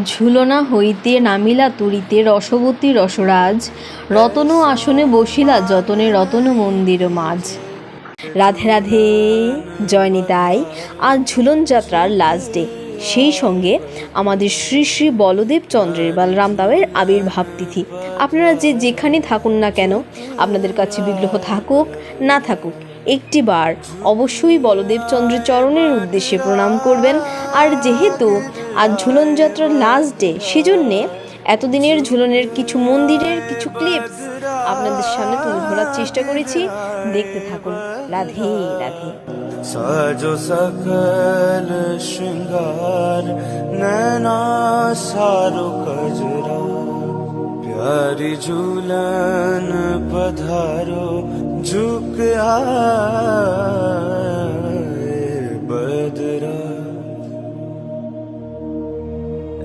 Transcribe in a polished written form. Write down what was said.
ঝুলনা হইতে নামিলা তরিতে রসবতী রসরাজ, রতন আসনে বসিলা যতনে রতন মন্দির মাঝ। রাধে রাধে, জয় নিতাই। আজ ঝুলন যাত্রার লাস্ট ডে, সেই সঙ্গে আমাদের শ্রী শ্রী বলদেব চন্দ্রের বলরাম দাওয়ের আবির্ভাব তিথি। আপনারা যে যেখানে থাকুন না কেন, আপনাদের কাছে বিগ্রহ থাকুক না থাকুক, একটি বার অবশ্যই বলদেব চন্দ্রের চরণের উদ্দেশ্যে প্রণাম করবেন। আর যেহেতু আজ ঝুলন যাত্রার লাস্ট ডে, সেজন্যে এতদিনের ঝুলনের কিছু মন্দিরের কিছু ক্লিপস আপনাদের সামনে তুলে ধরার চেষ্টা করেছি। দেখতে থাকুন। রাধে রাধে। সাজো সকল श्रृंगार नैना सारो कजरा, प्यारी झूलन पधारो झुक आ